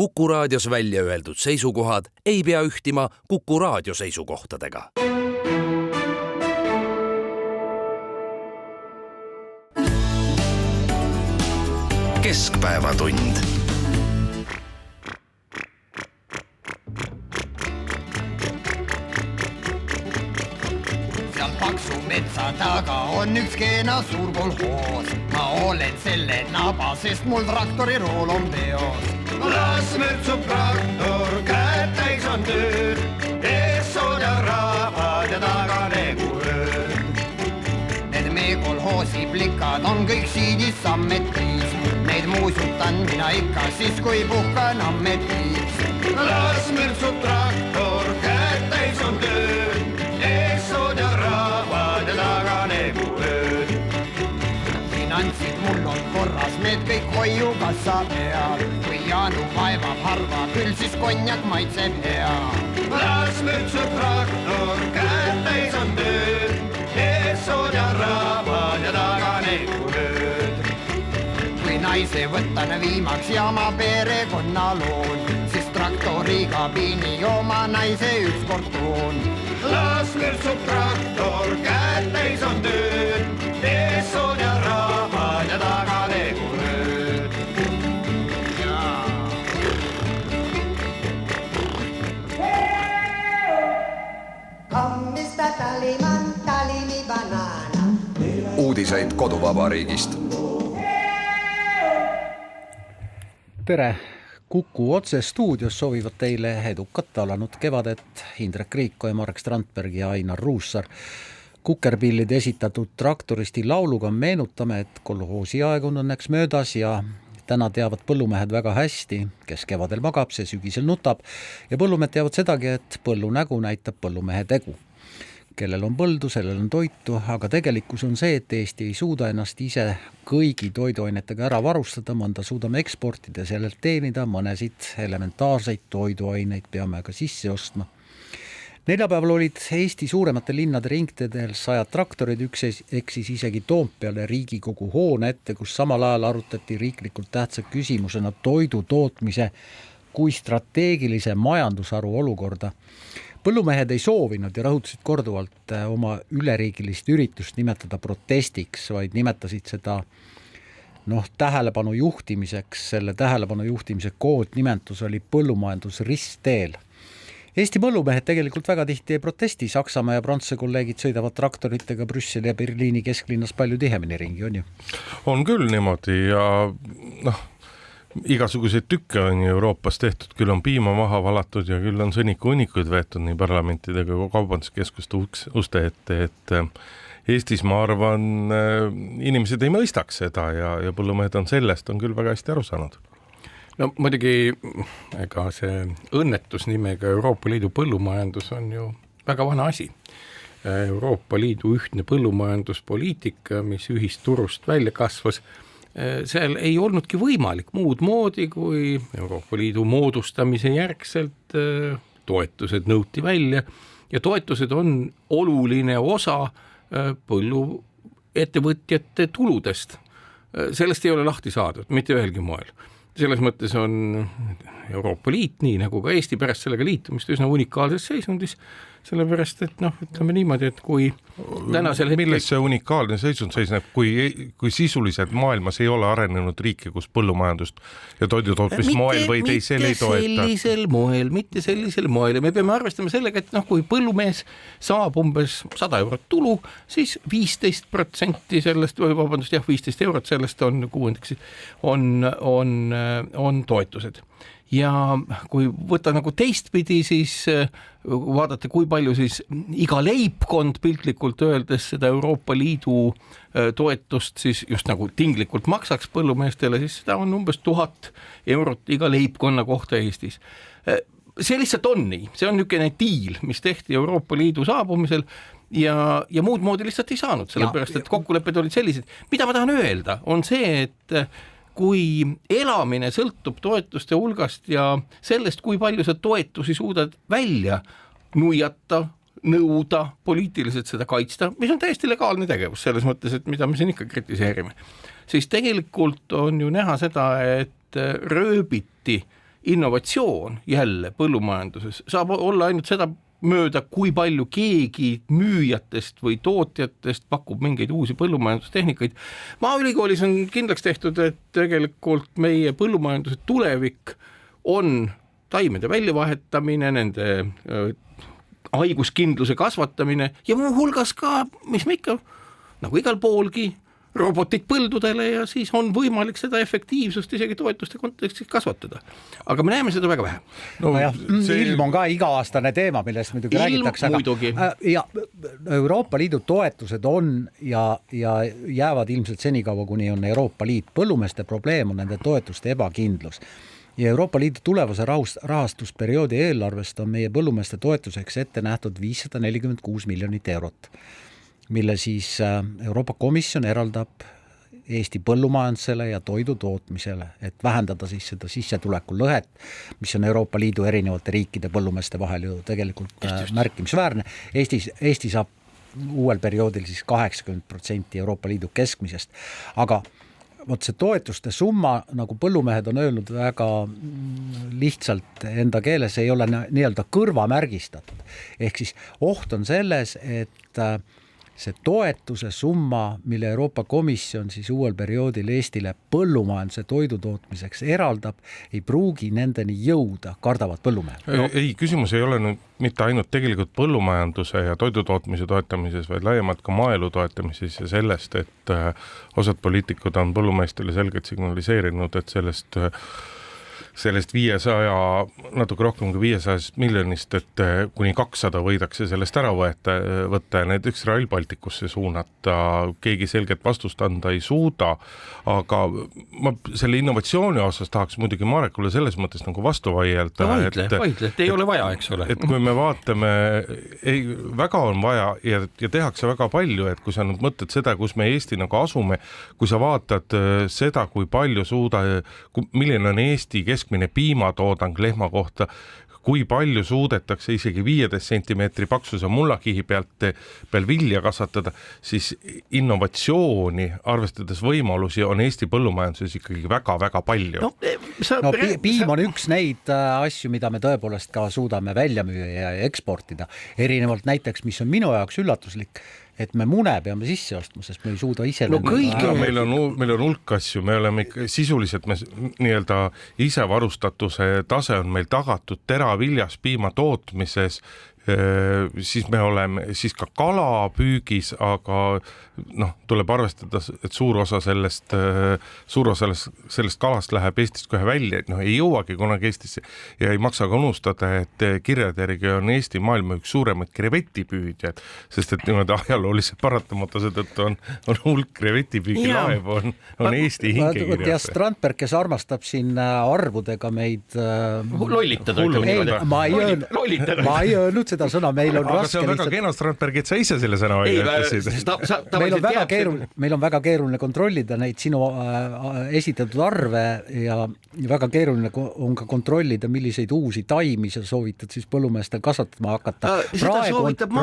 Kuku Raadios välja öeldud seisukohad ei pea ühtima Kuku Raadio seisukohtadega. Keskpäevatund. Seal paksu metsa taga on üks keena suur kolhoos. Ma olen selle naba, sest mul traktori rool on peos. Las mürtsub traktor, käed täis on tööd, ees on ja rahvad ja taga nagu ööd. Need meie kolhoosi plikad on kõik siidis sammetis. Neid muusutan mina ikka siis, kui puhkan ammetis. Las mürtsub traktor, käed täis on tööd, ees on ja rahvad ja taga nagu ööd. Finantsid mul on korras, need kõik hoiukassa peal. Kui Jaanu vaevab harva, küll siis konjak maitseb hea. Las mürtsub traktor, käed täis on tööd, ees on ja rahvad ja taga nagu ööd. Kui naise võtan viimaks ja ma perekonna loon, siis traktori kabiini oma naise ükskord toon. Las mürtsub traktor, käed täis on tööd, ees on ja rahvad ja taga nagu ööd. Hommista taliman, talimi banana. Uudiseid koduvabariigist. Tere! Kuku otse stuudios soovivad teile edukat alanud kevadet Indrek Riiko ja Marek Strandberg ja Ainar Ruussaar. Kukerpillide esitatud traktoristi lauluga meenutame, et kolhoosi aeg on õnneks möödas ja täna teavad põllumehed väga hästi, kes kevadel magab, see sügisel nutab ja põllumehed teavad sedagi, et põllu nägu näitab põllumehe tegu. Kellel on põldu, sellel on toitu, aga tegelikkus on see, et Eesti ei suuda ennast ise kõigi toiduainetega ära varustada, mõnda suudame eksportida ja sellelt teenida, mõnesid elementaarseid toiduaineid peame ka sisse ostma. Neljapäeval olid Eesti suuremate linnade ringtedel 100 traktorid, üks eksis isegi Toompeale Riigikogu hoone ette, kus samal ajal arutati riiklikult tähtsa küsimusena toidu tootmise kui strateegilise majandusharu olukorda. Põllumehed ei soovinud ja rõhutasid korduvalt oma üleriigilist üritust nimetada protestiks, vaid nimetasid seda tähelepanu juhtimiseks. Selle tähelepanu juhtimise koodnimetus oli põllumajandus ristteel. Eesti põllumehed tegelikult väga tihti ei protesti. Saksamaa ja Prantsuse kolleegid sõidavad traktoritega Brüsseli ja Berliini kesklinnas palju tihemini ringi, on ju? On küll niimoodi ja igasuguseid tükke on Euroopas tehtud, küll on piima maha valatud ja küll on sõniku-unnikuid veetud nii parlamentidega kui kaubanduskeskuste uste ette, et Eestis, ma arvan, inimesed ei mõistaks seda ja põllumehed on sellest küll väga hästi aru saanud. No muidugi, ega see õnnetus nimega Euroopa Liidu põllumajandus on ju väga vana asi. Euroopa Liidu ühtne põllumajanduspoliitika, mis ühisturust välja kasvas, seal ei olnudki võimalik muud moodi, kui Euroopa Liidu moodustamise järgselt toetused nõuti välja ja toetused on oluline osa põlluettevõtjate tuludest. Sellest ei ole lahti saadud, mitte ühelgi moel. Selles mõttes on Euroopa Liit, nii nagu ka Eesti pärast sellega liitumist üsna unikaalses seisundis, sellepärast, et ütleme niimoodi, et kui tänasel hetkel... Milles see unikaalne seisund seisneb, kui sisuliselt maailmas ei ole arenenud riike, kus põllumajandust ja toidutootmist moel või teisel ei toeta? Mitte sellisel moel. Ja me peame arvestama sellega, et kui põllumees saab umbes 100 eurot tulu, siis 15% sellest, 15 eurot sellest on kuuendaks, on toetused. Ja kui võtta teistpidi, siis vaadata, kui palju siis iga leibkond piltlikult öeldes seda Euroopa Liidu toetust siis just nagu tinglikult maksaks põllumeestele, siis seda on umbes 1000 eurot iga leibkonna kohta Eestis. See lihtsalt on nii, see on niisugune diil, mis tehti Euroopa Liidu saabumisel ja muud moodi lihtsalt ei saanud, sellepärast et kokkulepped olid sellised. Mida ma tahan öelda, on see, et kui elamine sõltub toetuste hulgast ja sellest, kui palju sa toetusi suudad välja nuiata, nõuda, poliitiliselt seda kaitsta, mis on täiesti legaalne tegevus selles mõttes, et mida me siin ikka kritiseerime, siis tegelikult on ju näha seda, et rööbiti innovatsioon jälle põllumajanduses saab olla ainult seda mööda, kui palju keegi müüjatest või tootjatest pakub mingeid uusi põllumajandustehnikaid. Maaülikoolis on kindlaks tehtud, et tegelikult meie põllumajanduse tulevik on taimede väljavahetamine, nende haiguskindluse kasvatamine ja muu hulgas ka, mis me ikka, nagu igal poolgi, robotid põldudele ja siis on võimalik seda efektiivsust isegi toetuste kontekstis kasvatada. Aga me näeme seda väga vähe. Ilm on ka iga-aastane teema, millest muidugi räägitakse. Ja Euroopa Liidu toetused on ja jäävad ilmselt senikaua, kuni on Euroopa Liit. Põllumeeste probleem on nende toetuste ebakindlus. Ja Euroopa Liidu tulevase rahastusperioodi eelarvest on meie põllumeeste toetuseks ette nähtud 546 miljonit eurot, mille siis Euroopa Komisjon eraldab Eesti põllumajandusele ja toidu tootmisele, et vähendada siis seda sissetuleku lõhet, mis on Euroopa Liidu erinevate riikide põllumeeste vahel ju tegelikult märkimisväärne. Eesti saab uuel perioodil siis 80% Euroopa Liidu keskmisest, aga vot see toetuste summa, nagu põllumehed on öelnud väga lihtsalt enda keeles, ei ole nii-öelda kõrvamärgistatud. Ehk siis oht on selles, et see toetuse summa, mille Euroopa Komisjon siis uuel perioodil Eestile põllumajanduse toidutootmiseks eraldab, ei pruugi nendeni jõuda, kardavad põllumehed. Ei, küsimus ei ole nüüd mitte ainult tegelikult põllumajanduse ja toidutootmise toetamises, vaid laiemalt ka maaelu toetamises ja sellest, et osad poliitikud on põllumeestele selgelt signaliseerinud, et sellest 500, natuke rohkem kui 500 miljonist, et kuni 200 võidakse sellest ära võtta ja näiteks Rail Balticusse suunata. Keegi selget vastust anda ei suuda, aga ma selle innovatsiooni osas tahaks muidugi Marekule selles mõttes nagu vastu vaielda. Vaidle, ei ole vaja, eks ole. Et kui me vaatame, väga on vaja ja tehakse väga palju, et kui sa nüüd mõtled seda, kus me Eesti nagu asume, kui sa vaatad seda, kui palju milline on Eesti keskmine piimatoodang lehma kohta, kui palju suudetakse isegi 15 sentimeetri paksuse mullakihi peal vilja kasvatada, siis innovatsiooni, arvestades võimalusi, on Eesti põllumajanduses ikkagi väga-väga palju. Piim on üks neid asju, mida me tõepoolest ka suudame välja müüa ja eksportida. Erinevalt näiteks, mis on minu jaoks üllatuslik, et me mune peame sisse ostma, sest me ei suuda ise... Meil on hulk asju, me oleme ikka sisuliselt, nii-öelda isevarustatuse tase on meil tagatud teraviljas piima tootmises, siis me oleme siis ka kalapüügis, aga tuleb arvestada, et suur osa sellest kalast läheb Eestist kohe välja, et ei jõuagi kunagi Eestisse ja ei maksa ka unustada, et kirjade järgi on Eesti maailma üks suuremaid krevetipüüdjad, sest et niimoodi ajalooliselt paratamata seetõttu on hulk krevetipüügilaev on Eesti hingekirjas. Ja Strandberg, kes armastab siin arvudega meid lollitada, ma ei öelnud seda sõna, meil on aga raske... see on väga kena, Strandberg, et sa ise selle sõna ütlesid. Meil on väga keeruline kontrollida neid sinu esitatud arve ja väga keeruline on ka kontrollida, milliseid uusi taimi sa soovitad siis põllumeestel kasvatama hakata. Seda soovitab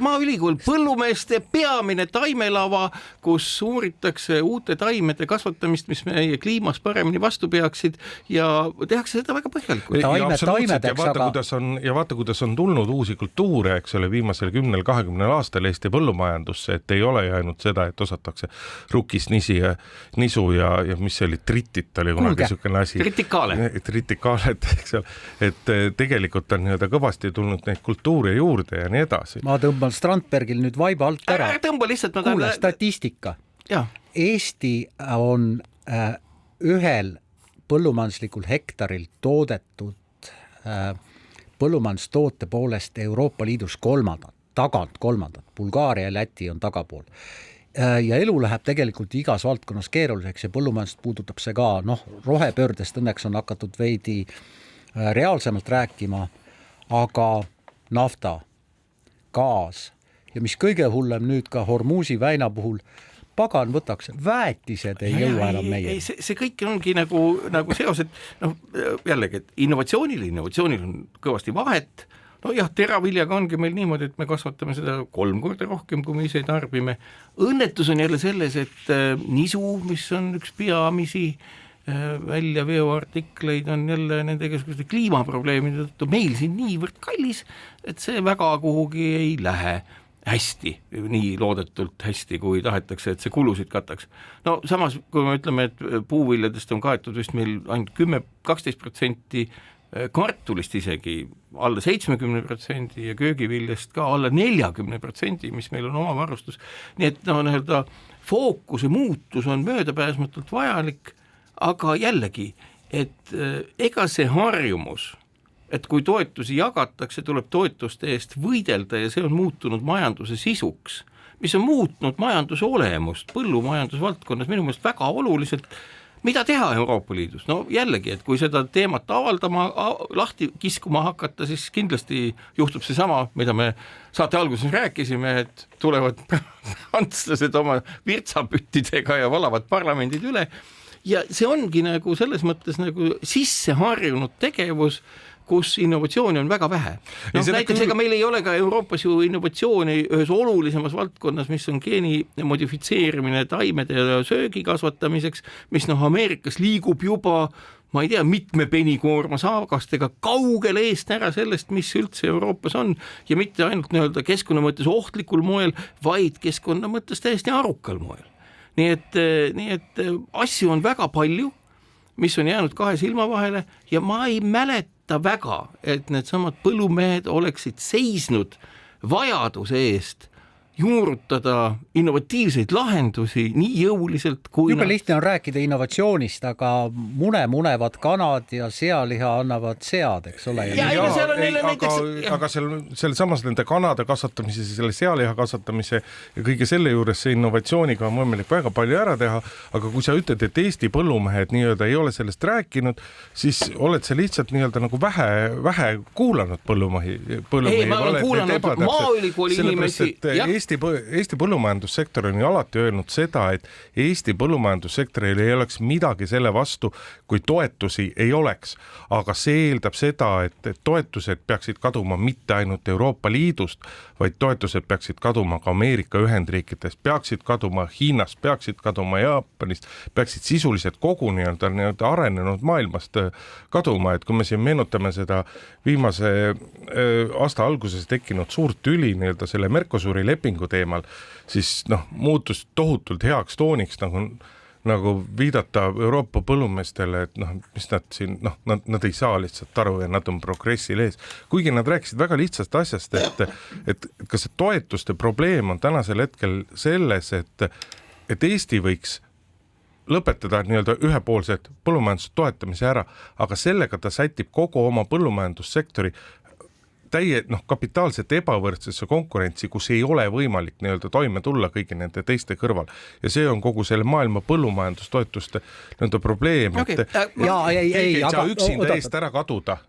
Maaülikool, põllumeeste peamine taimelava, kus uuritakse uute taimede kasvatamist, mis meie kliimas paremini vastu peaksid ja tehakse seda väga põhjalikult. Ja vaata, kuidas on tulnud uusi kultuure, eks ole, viimasel 10-20 aastal Eesti põllumajandusse, et ei ole ainult seda, et osatakse rukis nisu ja mis see oli, tritit oli kunagi niisugune asi. Tritikaalet, eks ole, et tegelikult on kõvasti tulnud neid kultuure juurde ja nii edasi. Ma tõmban Strandbergil nüüd vaiba alt ära. Kuule, statistika. Ja. Eesti on ühel põllumajanduslikul hektaril toodetud põllumajandustoote poolest Euroopa Liidus kolmandad. Bulgaaria ja Läti on tagapool. Ja elu läheb tegelikult igas valdkonnas keeruliseks ja põllumajandust puudutab see ka, rohepöördest õnneks on hakatud veidi reaalsemalt rääkima, aga nafta, gaas ja mis kõige hullem nüüd ka Hormuzi väina puhul, pagan võtaks, väetised ei jõua enam meie. See kõik ongi nagu seos, et jällegi, et innovatsioonil on kõvasti vahet. Teraviljaga ongi meil niimoodi, et me kasvatame seda 3 korda rohkem, kui me ise tarbime. Õnnetus on jälle selles, et nisu, mis on üks peamisi välja veoartikleid on jälle nende igasuguste kliimaprobleemide tõttu meil siin niivõrd kallis, et see väga kuhugi ei lähe hästi, nii loodetult hästi, kui tahetakse, et see kulusid kataks. No samas, kui me ütleme, et puuviljadest on kaetud vist meil ainult 10-12%, kartulist isegi alla 70% ja köögiviljast ka alla 40%, mis meil on oma varustus. Nii et nii-öelda fookuse muutus on möödapääsmatult vajalik, aga jällegi, et ega see harjumus, et kui toetusi jagatakse, tuleb toetuste eest võidelda ja see on muutunud majanduse sisuks, mis on muutnud majanduse olemust põllumajandusvaldkonnas minu meelest väga oluliselt. Mida teha Euroopa Liidus? No jällegi, et kui seda teemat avaldama, lahti kiskuma hakata, siis kindlasti juhtub see sama, mida me saate alguses rääkisime, et tulevad prantslased oma virtsapüttidega ja valavad parlamendid üle ja see ongi nagu selles mõttes nagu sisse harjunud tegevus, kus innovatsiooni on väga vähe. No, näiteks ega meil ei ole ka Euroopas ju innovatsiooni ühes olulisemas valdkonnas, mis on geeni modifitseerimine taimede ja söögi kasvatamiseks, mis Ameerikas liigub juba, ma ei tea, mitme penikoorma saagastega kaugele eest ära sellest, mis üldse Euroopas on ja mitte ainult nii-öelda keskkonna mõttes ohtlikul moel, vaid keskkonna mõttes täiesti arukal moel. Nii et asju on väga palju, mis on jäänud kahe silma vahele ja ma ei mäleta väga, et need samad põllumehed oleksid seisnud vajaduse eest juurutada innovatiivseid lahendusi nii jõuliselt kui jube lihtne on rääkida innovatsioonist, aga mune munevad kanad ja sealiha annavad sead, eks ole. Aga selle samas nende kanade kasvatamise, selle sealiha kasvatamise ja kõige selle juures see innovatsiooniga on võimalik väga palju ära teha, aga kui sa ütled, et Eesti põllumehed nii-öelda ei ole sellest rääkinud, siis oled sa lihtsalt nii-öelda nagu vähe kuulanud põllumehi. Ei, ma olen kuulanud maaülikooli inimesi. Eesti põllumajandussektor on ju alati öelnud seda, et Eesti põllumajandussektoril ei oleks midagi selle vastu, kui toetusi ei oleks. Aga see eeldab seda, et toetused peaksid kaduma mitte ainult Euroopa Liidust, vaid toetused peaksid kaduma ka Ameerika Ühendriikidest, peaksid kaduma Hiinast, peaksid kaduma Jaapanist, peaksid sisuliselt kogu nii-öelda arenenud maailmast kaduma. Et kui me siin meenutame seda viimase aasta alguses tekkinud suurt tüli nii-öelda selle Mercosuri lepingu teemal, siis muutus tohutult heaks tooniks nagu viidata Euroopa põllumeestele, et mis nad siin, nad ei saa lihtsalt aru ja nad on progressil ees. Kuigi nad rääkisid väga lihtsast asjast, et kas see toetuste probleem on tänasel hetkel selles, et Eesti võiks lõpetada nii-öelda ühepoolset põllumajanduse toetamise ära, aga sellega ta sätib kogu oma põllumajandussektori kapitaalselt ebavõrdsesse konkurentsi, kus ei ole võimalik nii-öelda toime tulla kõigi nende teiste kõrval. Ja see on kogu selle maailma põllumajandustoetuste nii-öelda probleem, et keegi ei saa üksinda eest ära kaduda.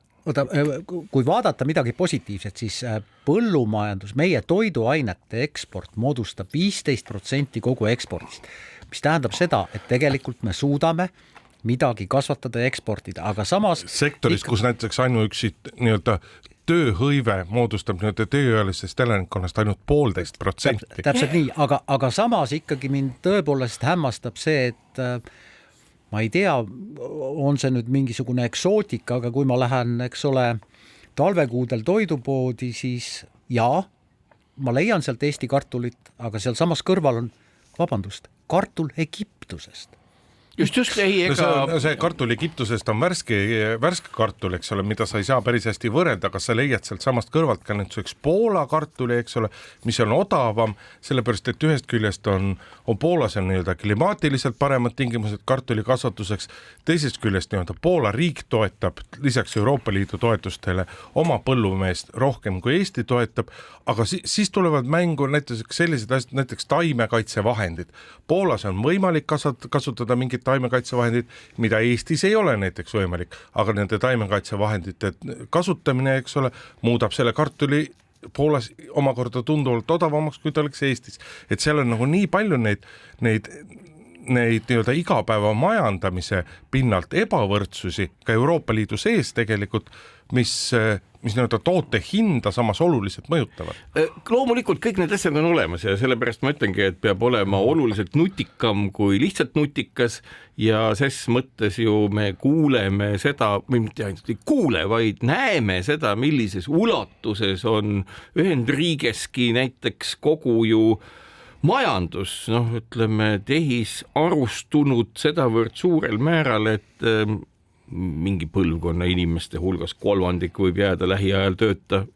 Kui vaadata midagi positiivset, siis põllumajandus, meie toiduainete eksport moodustab 15% kogu ekspordist, mis tähendab seda, et tegelikult me suudame midagi kasvatada ja eksportida, aga samas sektoris, kus näiteks ainuüksi nii-öelda tööhõive moodustab nii-öelda tööealisest elanikkonnast ainult 1,5%. Täpselt nii, aga samas ikkagi mind tõepoolest hämmastab see, et ma ei tea, on see nüüd mingisugune eksootika, aga kui ma lähen, eks ole, talvekuudel toidupoodi, siis ma leian sealt Eesti kartulit, aga seal samas kõrval on, kartul Egiptusest. Just, see kartul Egiptusest on värske kartul, eks ole, mida sa ei saa päris hästi võrrelda, aga sa leiad sealt samast kõrvalt ka näiteks Poola kartuli, eks ole, mis on odavam, sellepärast, et ühest küljest on Poolas on nii-öelda klimaatiliselt paremad tingimused kartuli kasvatuseks, teisest küljest nii-öelda Poola riik toetab lisaks Euroopa Liidu toetustele oma põllumeest rohkem kui Eesti toetab, aga siis tulevad mängu näiteks sellised asjad, näiteks taimekaitsevahendid. Poolas on võimalik kasutada mingit taimekaitsevahendid, mida Eestis ei ole näiteks võimalik, aga nende taimekaitsevahendite kasutamine, eks ole, muudab selle kartuli Poolas omakorda tunduvalt odavamaks, kui ta oleks Eestis. Et seal on nagu nii palju neid neid nii-öelda igapäeva majandamise pinnalt ebavõrdsusi ka Euroopa Liidu sees tegelikult, mis nii-öelda toote hinda samas oluliselt mõjutavad. Loomulikult kõik need asjad on olemas ja sellepärast ma ütlengi, et peab olema oluliselt nutikam kui lihtsalt nutikas ja ses mõttes ju me kuuleme seda, või mitte ainult ei kuule, vaid näeme seda, millises ulatuses on Ühendriigeski näiteks kogu ju majandus, ütleme, tehisarustunud sedavõrd suurel määral, et mingi põlvkonna inimeste hulgas kolmandik võib jääda lähiajal tööta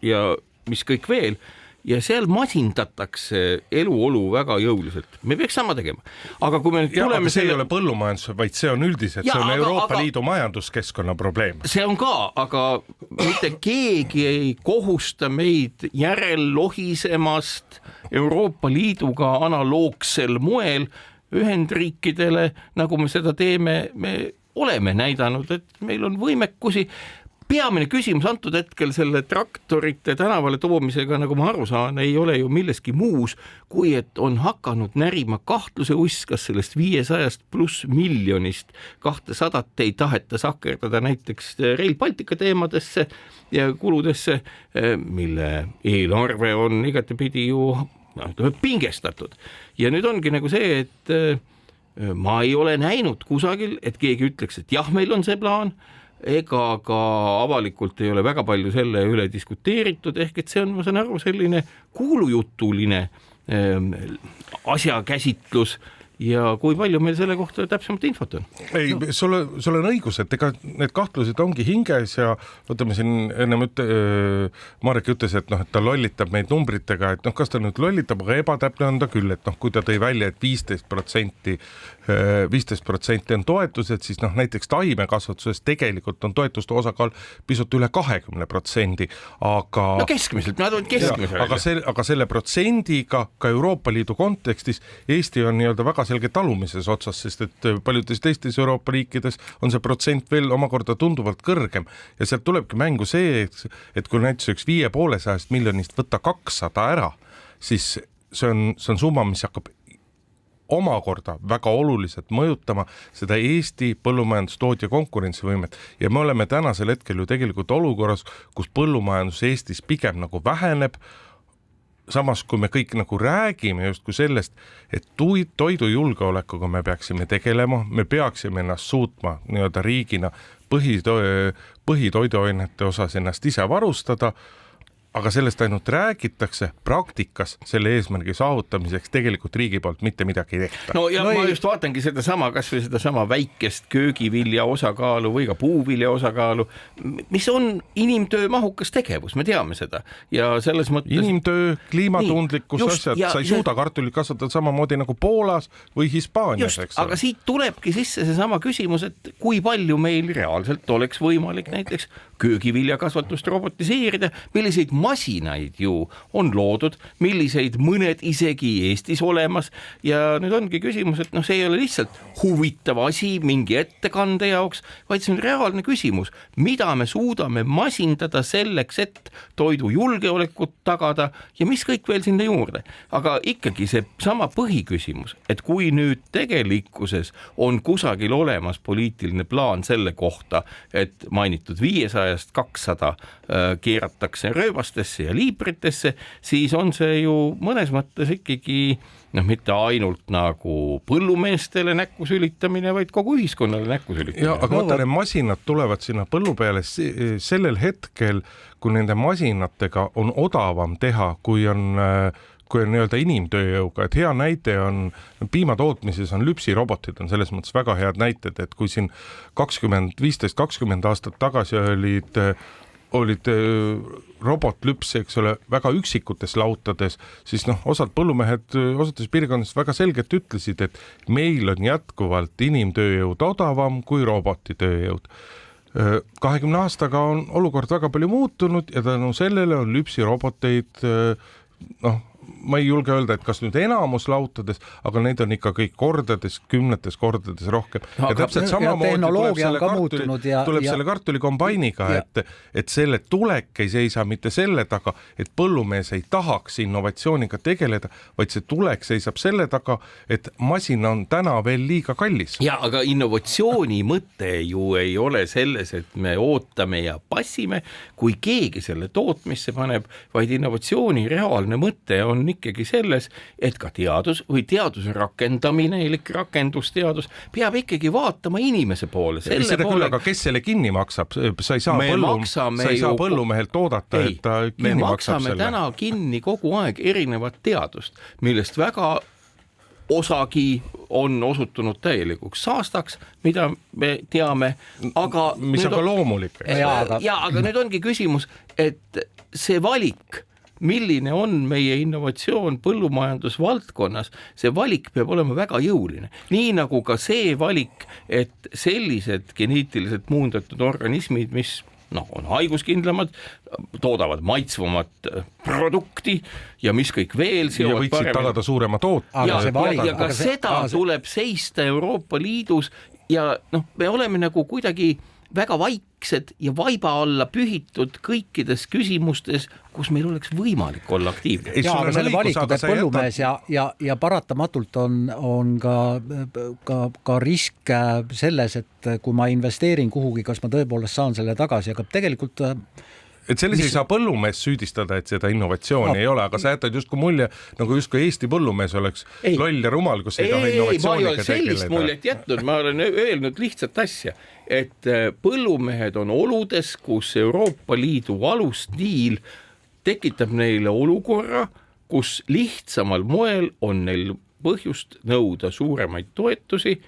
ja mis kõik veel. Ja seal masindatakse eluolu väga jõuliselt. Me peaks sama tegema. Aga kui me nüüd tuleme see ei ole põllumajandus, vaid see on üldiselt, see on Euroopa Liidu majanduskeskkonna probleem. See on ka, aga mitte keegi ei kohusta meid järel lohisemast Euroopa Liiduga analoogsel moel Ühendriikidele, nagu me seda teeme, me oleme näidanud, et meil on võimekusi. Peamine küsimus antud hetkel selle traktorite tänavale toomisega, nagu ma aru saan, ei ole ju milleski muus, kui et on hakanud närima kahtluse uss, kas sellest 500+ miljonist 200 ei taheta sakerdada näiteks Rail Baltica teemadesse ja kuludesse, mille eelarve on igatepidi ju pingestatud. Ja nüüd ongi nagu see, et ma ei ole näinud kusagil, et keegi ütleks, et jah, meil on see plaan, ega ka avalikult ei ole väga palju selle üle diskuteeritud, ehk et see on, ma saan aru, selline kuulujutuline asjakäsitlus ja kui palju meil selle kohta täpsemalt infot on? Ei, sul on õigus, et ega need kahtlused ongi hinges ja võtame siin ennem Marek ütles, et ta lollitab meid numbritega, et kas ta nüüd lollitab, aga ebatäpne on ta küll, et kui ta tõi välja, et 15% on toetused, siis näiteks taimekasvatuses tegelikult on toetuste osakaal pisut üle 20%, aga keskmiselt, nad on keskmiselt. Aga selle protsendiga ka Euroopa Liidu kontekstis Eesti on nii-öelda väga selge talumises otsas, sest et paljudes teistes Euroopa riikides on see protsent veel omakorda tunduvalt kõrgem ja sealt tulebki mängu see, et kui näiteks 5,5 miljonist võtta 200 ära, siis see on summa, mis hakkab omakorda väga oluliselt mõjutama seda Eesti põllumajandustootja konkurentsivõimet ja me oleme tänasel hetkel ju tegelikult olukorras, kus põllumajandus Eestis pigem nagu väheneb, samas kui me kõik nagu räägime justkui sellest, et toidujulgeolekuga me peaksime tegelema, me peaksime ennast suutma nii-öelda riigina põhitoiduainete osas ennast ise varustada, aga sellest ainult räägitakse, praktikas selle eesmärgi saavutamiseks tegelikult riigi poolt mitte midagi ei tehta. No ja ma just vaatangi kas või sedasama väikest köögivilja osakaalu või ka puuvilja osakaalu, mis on inimtöö mahukas tegevus, me teame seda. Ja selles mõttes... Inimtöö, kliimatundlikkus, asjad, sa ei suuda kartulit kasvatada samamoodi nagu Poolas või Hispaanias. Just, aga siit tulebki sisse see sama küsimus, et kui palju meil reaalselt oleks võimalik näiteks köögiviljakasvatust robotiseerida, milliseid masinaid ju on loodud, milliseid mõned isegi Eestis olemas ja nüüd ongi küsimus, et see ei ole lihtsalt huvitav asi mingi ettekande jaoks, vaid see on reaalne küsimus, mida me suudame masindada selleks, et toidu julgeolekut tagada ja mis kõik veel sinna juurde. Aga ikkagi see sama põhiküsimus, et kui nüüd tegelikkuses on kusagil olemas poliitiline plaan selle kohta, et mainitud 500-200 keeratakse rööbastesse ja liibritesse, siis on see ju mõnes mõttes ikkagi mitte ainult nagu põllumeestele näkku sülitamine, vaid kogu ühiskonnale näkku sülitamine. Ja, aga vaata, need masinad tulevad sinna põllu peale sellel hetkel, kui nende masinatega on odavam teha, kui on nii-öelda inimtööjõuga, et hea näite on piimatootmises on lüpsirobotid, on selles mõttes väga head näited, et kui siin 15-20 aastat tagasi olid robotlüps, eks ole, väga üksikutes lautades, siis osad põllumehed osades piirkondades väga selgelt ütlesid, et meil on jätkuvalt inimtööjõud odavam kui robotitööjõud. 20 aastaga on olukord väga palju muutunud ja tänu sellele on lüpsiroboteid ma ei julge öelda, et kas nüüd enamus lautades, aga neid on ikka kõik kordades, 10 kordades rohkem. Ja täpselt samamoodi tuleb selle kartulikombainiga, et selle tulek ei seisa mitte selle taga, et põllumees ei tahaks innovatsiooniga tegeleda, vaid see tulek seisab selle taga, et masin on täna veel liiga kallis. Ja, aga innovatsiooni mõte ju ei ole selles, et me ootame ja passime, kui keegi selle tootmisse paneb, vaid innovatsiooni reaalne mõte on ikkagi selles, et ka teadus või teaduse rakendamine, rakendusteadus peab ikkagi vaatama inimese poole. Seda küll, aga kes selle kinni maksab? Sa ei saa põllumehelt oodata, et ta kinni maksab selle. Me maksame täna kinni kogu aeg erinevat teadust, millest väga osagi on osutunud täielikuks saastaks, mida me teame, aga mis on ka loomulik. Aga nüüd ongi küsimus, et see valik, milline on meie innovatsioon põllumajandusvaldkonnas, see valik peab olema väga jõuline. Nii nagu ka see valik, et sellised geneetiliselt muundatud organismid, mis on haiguskindlamad, toodavad maitsvamat produkti ja mis kõik veel ja võiksid tagada suurema toot. Ja ka seda tuleb seista Euroopa Liidus ja me oleme nagu kuidagi väga vaiksed ja vaiba alla pühitud kõikides küsimustes, kus meil oleks võimalik olla aktiivne. Aga selle valikud, et põllumees ja paratamatult on ka risk selles, et kui ma investeerin kuhugi, kas ma tõepoolest saan selle tagasi, aga tegelikult et selles ei saa põllumees süüdistada, et seda innovatsiooni ei ole, aga sa jätad justkui mulje, nagu justkui Eesti põllumees oleks loll ja rumal, kus ei taha innovatsiooniga tegeleda. Ma ei ole sellist muljet jätnud, ma olen öelnud lihtsat asja, et põllumehed on oludes, kus Euroopa Liidu alusdiil tekitab neile olukorra, kus lihtsamal moel on neil põhjust nõuda suuremaid toetusi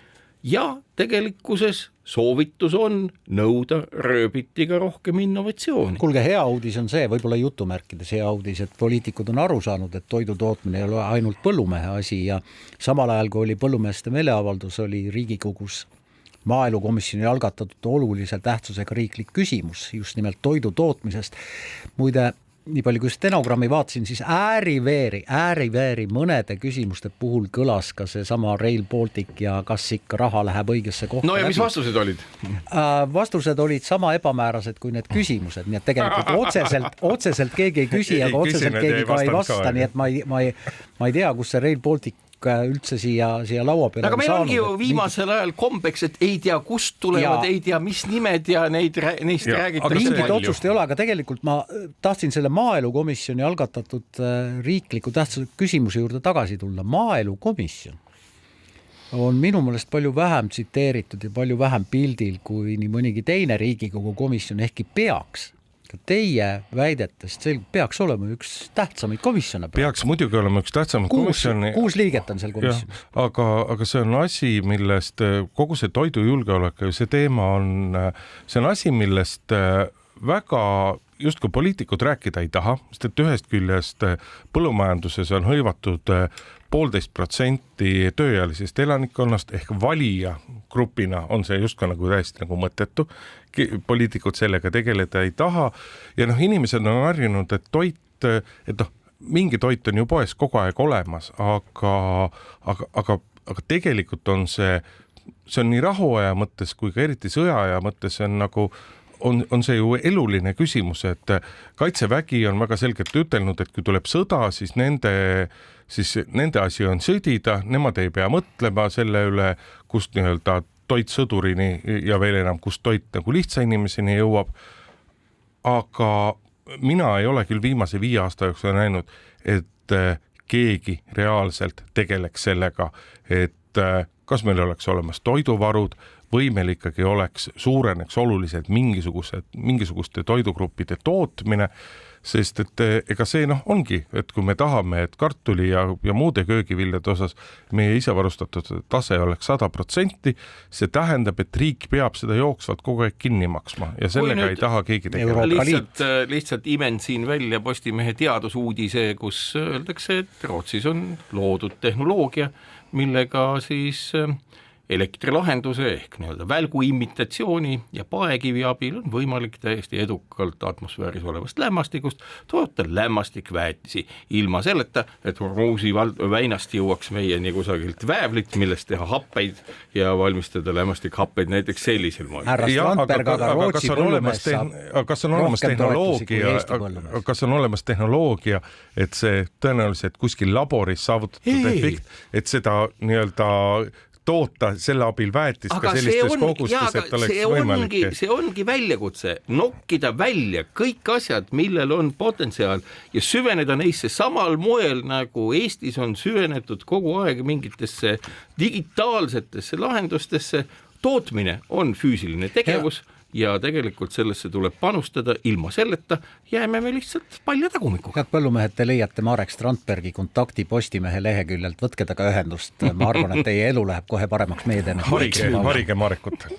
ja tegelikkuses soovitus on nõuda rööbitiga rohkem innovatsiooni. Kuulge, hea uudis on see, võib-olla jutumärkides hea uudis, et poliitikud on aru saanud, et toidu tootmine ei ole ainult põllumehe asi ja samal ajal, kui oli põllumeeste meeleavaldus, oli Riigikogus maaelukomisjoni algatatud olulise tähtsusega riiklik küsimus just nimelt toidu tootmisest. Muide, nii palju kui stenogrammi vaatasin, siis ääriveeri mõnede küsimuste puhul kõlas ka see sama Rail Baltic ja kas ikka raha läheb õigesse kohta. No ja mis vastused olid? Vastused olid sama ebamäärased kui need küsimused, nii et tegelikult otseselt keegi ei küsi, aga otseselt keegi ka ei vasta, nii et ma ei tea, kus see Rail Baltic üldse siia laua peale. Aga meil ongi ju viimasel ajal kombeks, et ei tea, kust tulevad, ei tea, mis nimed ja neist räägitakse. Mingit otsust ei ole, aga tegelikult ma tahtsin selle maaelukomisjoni algatatud riikliku tähtsuse küsimuse juurde tagasi tulla. Maaelukomisjon on minu meelest palju vähem tsiteeritud ja palju vähem pildil kui nii mõnigi teine Riigikogu komisjon, ehkki peaks. Teie väidetest see peaks olema üks tähtsamaid komisjone. Peaks muidugi olema üks tähtsamaid komisjoni. 6 liiget on seal komisjonis. Aga see on asi, millest kogu see toidujulgeolek, see teema on, see on asi, millest väga justkui poliitikud rääkida ei taha, sest et ühest küljest põllumajanduses on hõivatud 1,5% tööealisest elanikkonnast ehk valija grupina on see justkui nagu täiesti nagu mõttetu. Poliitikud sellega tegeleda ei taha ja inimesed on harjunud, et mingi toit on ju poes kogu aeg olemas, aga tegelikult on see on nii rahuaja mõttes kui ka eriti sõjaaja mõttes on nagu on see ju eluline küsimus, et Kaitsevägi on väga selgelt ütelnud, et kui tuleb sõda, siis nende asi on sõdida, nemad ei pea mõtlema selle üle, kust nii-öelda toit sõdurini ja veel enam, kust toit nagu lihtsa inimeseni jõuab. Aga mina ei ole küll viimase 5 aasta jooksul näinud, et keegi reaalselt tegeleks sellega, et kas meil oleks olemas toiduvarud või meil ikkagi suureneks oluliselt mingisuguste toidugruppide tootmine, sest et ega see ongi, et kui me tahame, et kartuli ja muude köögiviljade osas meie isevarustatud tase oleks 100%, see tähendab, et riik peab seda jooksvalt kogu aeg kinni maksma ja sellega ei taha keegi tegeleda. Lihtsalt imen siin välja Postimehe teadusuudise, kus öeldakse, et Rootsis on loodud tehnoloogia, millega siis elektrilahenduse ehk nii-öelda välgu imitatsiooni ja paekivi abil on võimalik täiesti edukalt atmosfääris olevast lämmastikust toota lämmastikväetisi ilma selleta, et Ruusi väinast jõuaks meieni kusagilt väävlit, millest teha happeid ja valmistada lämmastikhappeid näiteks sellisel moel. Härra Strandberg, aga Rootsi põllumees saab rohkem toetusi kui Eesti põllumees. Kas on olemas tehnoloogia, et see tõenäoliselt kuskil laboris saavutatud efekt, et seda nii-öelda toota selle abil väetist ka sellistes kogustes, et oleks võimalik. See ongi väljakutse, nokkida välja kõik asjad, millel on potentsiaal ja süveneda neisse samal moel, nagu Eestis on süvenetud kogu aeg mingitesse digitaalsetesse lahendustesse. Tootmine on füüsiline tegevus ja tegelikult sellesse tuleb panustada, ilma selleta jääme me lihtsalt palja tagumikuga. Head põllumehed, te leiate Marek Strandbergi kontakti Postimehe leheküljelt, võtke taga ühendust, ma arvan, et teie elu läheb kohe paremaks meediana. Harige Marekut.